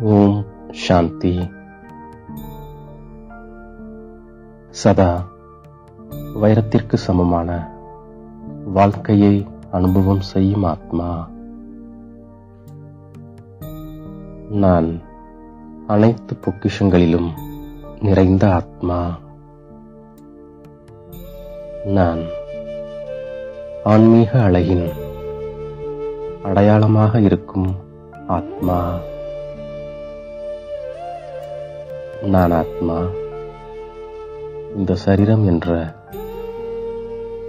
ஓம் சாந்தி. சதா வைரத்திற்கு சமமான வாழ்க்கையை அனுபவம் செய்யும் ஆத்மா. நான் அனைத்து பொக்கிஷங்களிலும் நிறைந்த ஆத்மா. நான் ஆன்மீக அழகின் அடையாளமாக இருக்கும் ஆத்மா. நான் ஆத்மா இந்த சரீரம் என்ற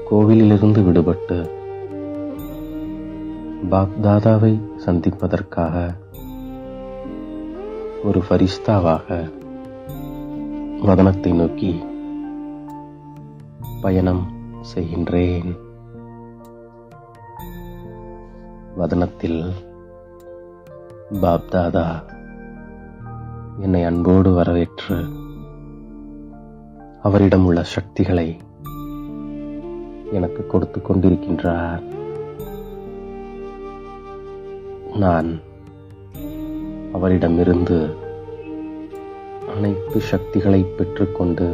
கோவிலிலிருந்து விடுபட்டு பாப்தாதாவை சந்திப்பதற்காக ஒரு ஃபரிஸ்தாவாக வதனத்தை நோக்கி பயணம் செய்கின்றேன். வதனத்தில் பாப்தாதா என்னை அன்போடு வரவேற்று அவரிடம் உள்ள சக்திகளை எனக்கு கொடுத்து கொண்டிருக்கின்றார். நான் அவரிடமிருந்து அனைத்து சக்திகளை பெற்றுக்கொண்டு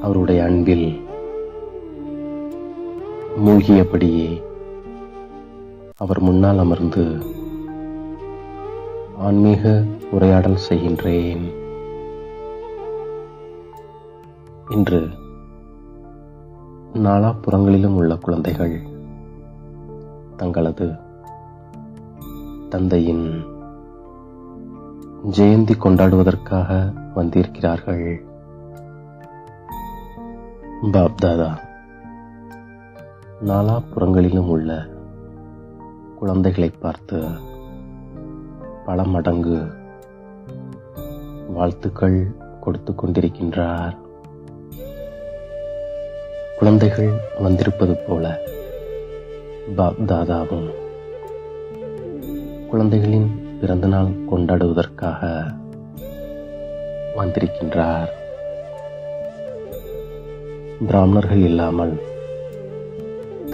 அவருடைய அன்பில் மூழ்கியபடியே அவர் முன்னால் அமர்ந்து ஆன்மீக உரையாடல் செய்கின்றேன். இன்று நாலாபுறங்களிலும் உள்ள குழந்தைகள் தங்களது தந்தையின் ஜெயந்தி கொண்டாடுவதற்காக வந்திருக்கிறார்கள். பாப்தாதா நாலாபுறங்களிலும் உள்ள குழந்தைகளை பார்த்து பல மடங்கு வாழ்த்துக்கள் கொடுத்து கொண்டிருக்கின்றார். குழந்தைகள் வந்திருப்பது போல பாப்தாதாவும் குழந்தைகளின் பிறந்தநாள் கொண்டாடுவதற்காக வந்திருக்கின்றார். பிராமணர்கள் இல்லாமல்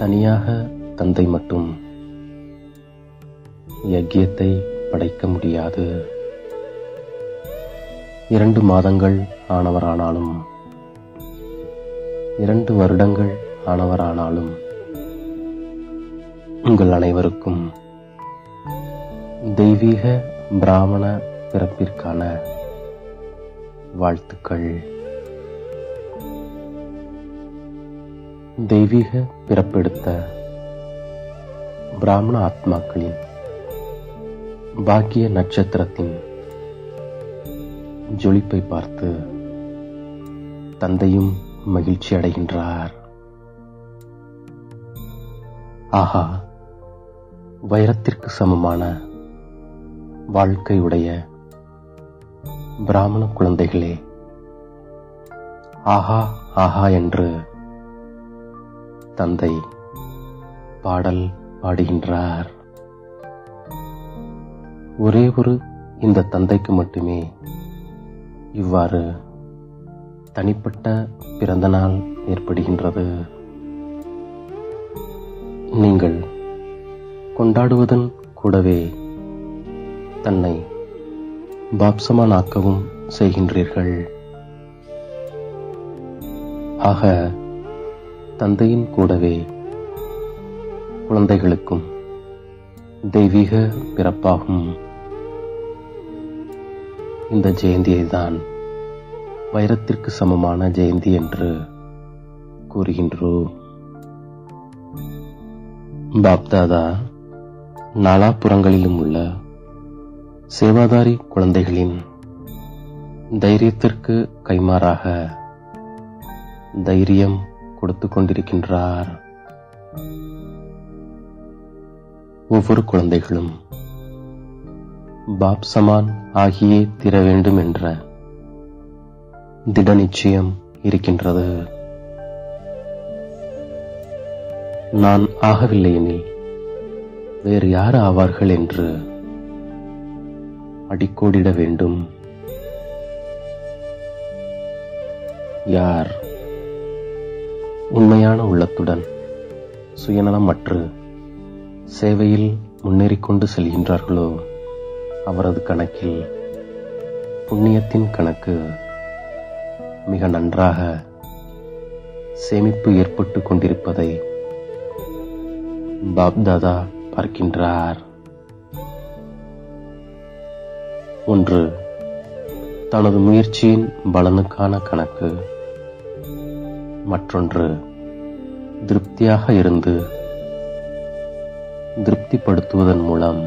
தனியாக தந்தை மட்டும் யஜ்யத்தை படைக்க முடியாது. 2 மாதங்கள் ஆனவரானாலும் 2 வருடங்கள் ஆனவரானாலும் உங்கள் அனைவருக்கும் தெய்வீக பிராமண பிறப்பிற்கான வாழ்த்துக்கள். தெய்வீக பிறப்பெடுத்த பிராமண ஆத்மாக்களின் பாக்கிய நட்சத்திரத்தின் ஜொலிப்பை பார்த்து தந்தையும் மகிழ்ச்சி அடைகின்றார். ஆஹா, வைரத்திற்கு சமமான வாழ்க்கையுடைய பிராமண குழந்தைகளே, ஆஹா ஆஹா என்று தந்தை பாடல் பாடுகின்றார். ஒரே ஒரு இந்த தந்தைக்கு மட்டுமே இவ்வாறு தனிப்பட்ட பிறந்த நாள் ஏற்படுகின்றது. நீங்கள் கொண்டாடுவதன் கூடவே தன்னை பாப்சமானாக்கவும் செய்கின்றீர்கள். ஆக தந்தையின் கூடவே குழந்தைகளுக்கும் தெய்வீக பிறப்பாகும். இந்த ஜெயந்தியை தான் வைரத்திற்கு சமமான ஜெயந்தி என்று கூறுகின்றோம். பாப்தாதா நாலாபுறங்களிலும் உள்ள சேவாதாரி குழந்தைகளின் தைரியத்திற்கு கைமாறாக தைரியம் கொடுத்து கொண்டிருக்கின்றார். ஒவ்வொரு குழந்தைகளும் பாப் சமான் ஆகியே தீர வேண்டும் என்ற திட நிச்சயம் இருக்கின்றது. நான் ஆகவில்லை எனில் வேறு யார் ஆவார்கள் என்று அடிக்கோடிட வேண்டும். யார் உண்மையான உள்ளத்துடன் சுயநலமற்று சேவையில் முன்னேறிக்கொண்டு செல்கின்றார்களோ அவரது கணக்கில் புண்ணியத்தின் கணக்கு மிக நன்றாக சேமிப்பு ஏற்பட்டு கொண்டிருப்பதை பாப்தாதா பார்க்கின்றார். ஒன்று, தனது முயற்சியின் பலனுக்கான கணக்கு. மற்றொன்று, திருப்தியாக இருந்து திருப்திப்படுத்துவதன் மூலம்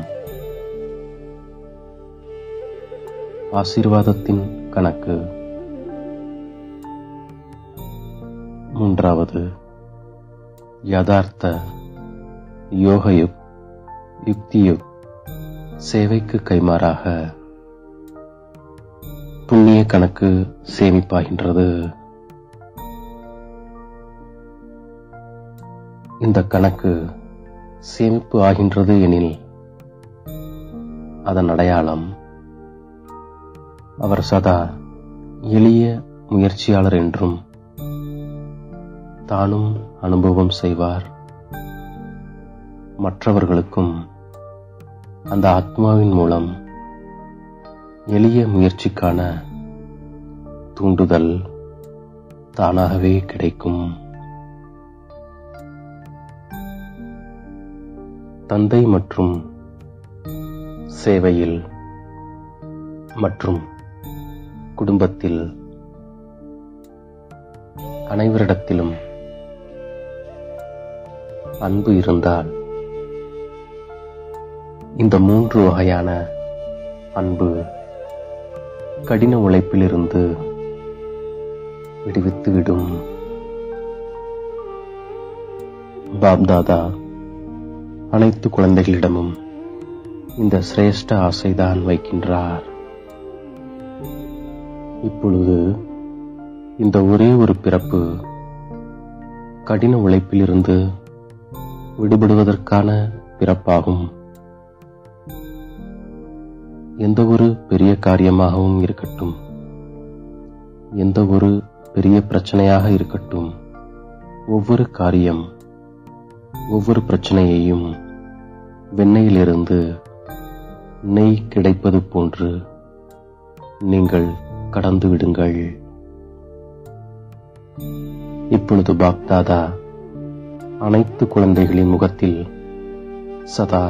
ஆசீர்வாதத்தின் கணக்கு. மூன்றாவது, யதார்த்த யோகயுக் யுக்தியுக் சேவைக்கு கைமாறாக புண்ணிய கணக்கு சேமிப்பாகின்றது. இந்த கணக்கு சேமிப்பு ஆகின்றது எனில் அதன் அடையாளம் அவர் சதா எளிய முயற்சியாளர் என்றும் தானும் அனுபவம் செய்வார், மற்றவர்களுக்கும் அந்த ஆத்மாவின் மூலம் எளிய முயற்சிக்கான தூண்டுதல் தானாகவே கிடைக்கும். தந்தை மற்றும் சேவையில் மற்றும் குடும்பத்தில் அனைவரிடத்திலும் அன்பு இருந்தால் இந்த மூன்று வகையான அன்பு கடின உழைப்பிலிருந்து விடுவித்துவிடும். பாப்தாதா அனைத்து குழந்தைகளிடமும் இந்த சிரேஷ்ட ஆசைதான் வைக்கின்றார். இப்பொழுது இந்த ஒரே ஒரு பிறப்பு கடின உழைப்பிலிருந்து விடுபடுவதற்கான பிறப்பாகும். எந்த ஒரு பெரிய காரியமாகவும் இருக்கட்டும், எந்த ஒரு பெரிய பிரச்சனையாக இருக்கட்டும், ஒவ்வொரு காரியம் ஒவ்வொரு பிரச்சனையையும் வெண்ணெயிலிருந்து நெய் கிடைப்பது போன்று நீங்கள் கடந்து விடுங்கள். இப்பொழுது பாப்தாதா அனைத்து குழந்தைகளின் முகத்தில் சதா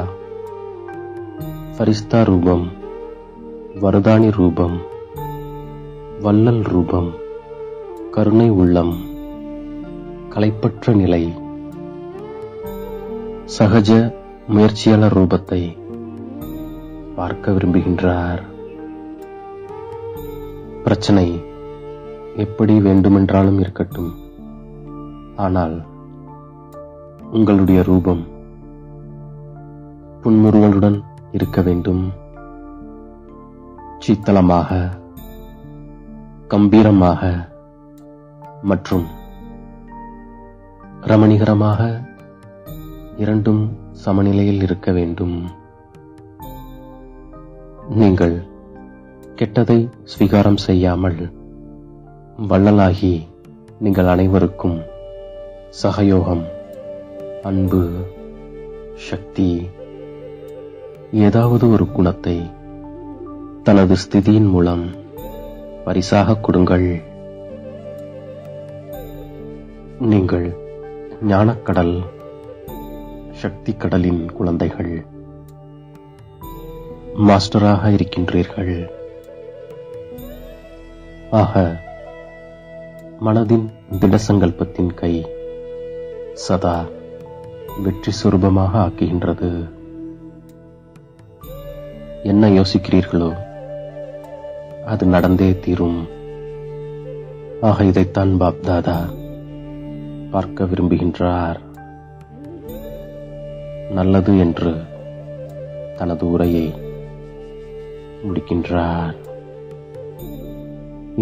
ஃபரிஸ்தா ரூபம், வரதானி ரூபம், வள்ளல் ரூபம், கருணை உள்ளம், களைப்பற்ற நிலை, சகஜ முயற்சியாளர் ரூபத்தை பார்க்க விரும்புகின்றார். பிரச்சனை எப்படி வேண்டுமென்றாலும் இருக்கட்டும், ஆனால் உங்களுடைய ரூபம் புன்முறுவலுடன் இருக்க வேண்டும். சீத்தளமாக, கம்பீரமாக மற்றும் ரமணிகரமாக இரண்டும் சமநிலையில் இருக்க வேண்டும். நீங்கள் கெட்டதை ஸ்வீகாரம் செய்யாமல் வள்ளலாகி நீங்கள் அனைவருக்கும் சகயோகம், அன்பு, சக்தி, ஏதாவது ஒரு குணத்தை தனது ஸ்திதியின் மூலம் பரிசாக கொடுங்கள். நீங்கள் ஞானக்கடல், சக்தி கடலின் குழந்தைகள், மாஸ்டராக இருக்கின்றீர்கள். ஆக மனதின் திடசங்கல்பத்தின் கை சதா வெற்றி சுரூபமாக ஆக்குகின்றது. என்ன யோசிக்கிறீர்களோ அது நடந்தே தீரும். ஆக இதைத்தான் பாப்தாதா பார்க்க விரும்புகின்றார். நல்லது என்று தனது உரையை முடிக்கின்றார்.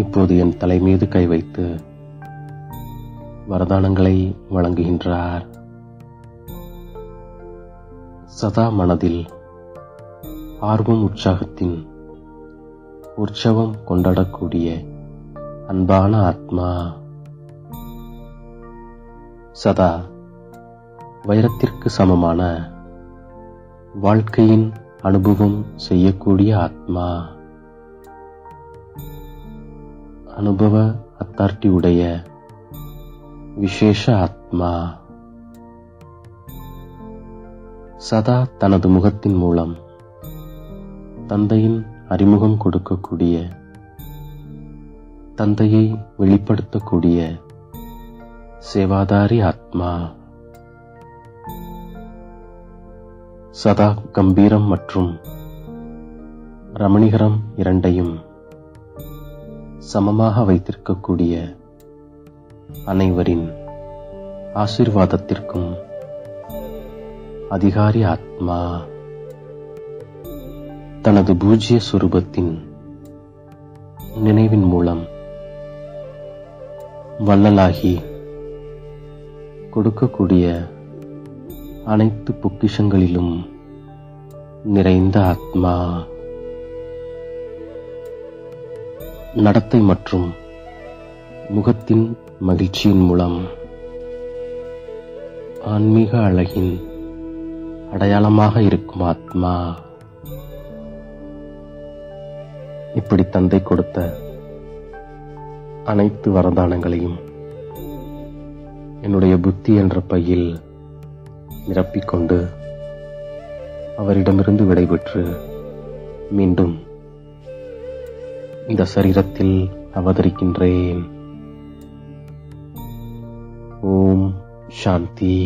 இப்போது என் தலை மீது கை வைத்து வரதானங்களை வழங்குகின்றார். சதா மனதில் ஆர்வம், உற்சாகத்தின் உற்சவம் கொண்டாடக்கூடிய அன்பான ஆத்மா, சதா வைரத்திற்கு சமமான வாழ்க்கையின் அனுபவம் செய்யக்கூடிய ஆத்மா, அனுபவ அத்தாரிட்டி உடைய விசேஷ ஆத்மா, சதா தனது முகத்தின் மூலம் தந்தையின் அறிமுகம் கொடுக்கக்கூடிய, தந்தையை வெளிப்படுத்தக்கூடிய சேவாதாரி ஆத்மா, சதா கம்பீரம் மற்றும் ரமணிகரம் இரண்டையும் சமமாக வைத்திருக்கக்கூடிய அனைவரின் ஆசீர்வாதத்திற்கும் அதிகாரி ஆத்மா, தனது பூஜ்ய சுரூபத்தின் நினைவின் மூலம் வள்ளலாகி கொடுக்கக்கூடிய அனைத்து பொக்கிஷங்களிலும் நிறைந்த ஆத்மா, நடத்தை மற்றும் முகத்தின் மகிழ்ச்சியின் மூலம் ஆன்மீக அழகின் அடையாளமாக இருக்கும் ஆத்மா. இப்படி தந்தை கொடுத்த அனைத்து வரதானங்களையும் என்னுடைய புத்தி என்ற பையில் நிரப்பிக்கொண்டு அவரிடமிருந்து விடைபெற்று மீண்டும் இந்த சரீரத்தில் அவதரிக்கின்றேன். ஓம் சாந்தி.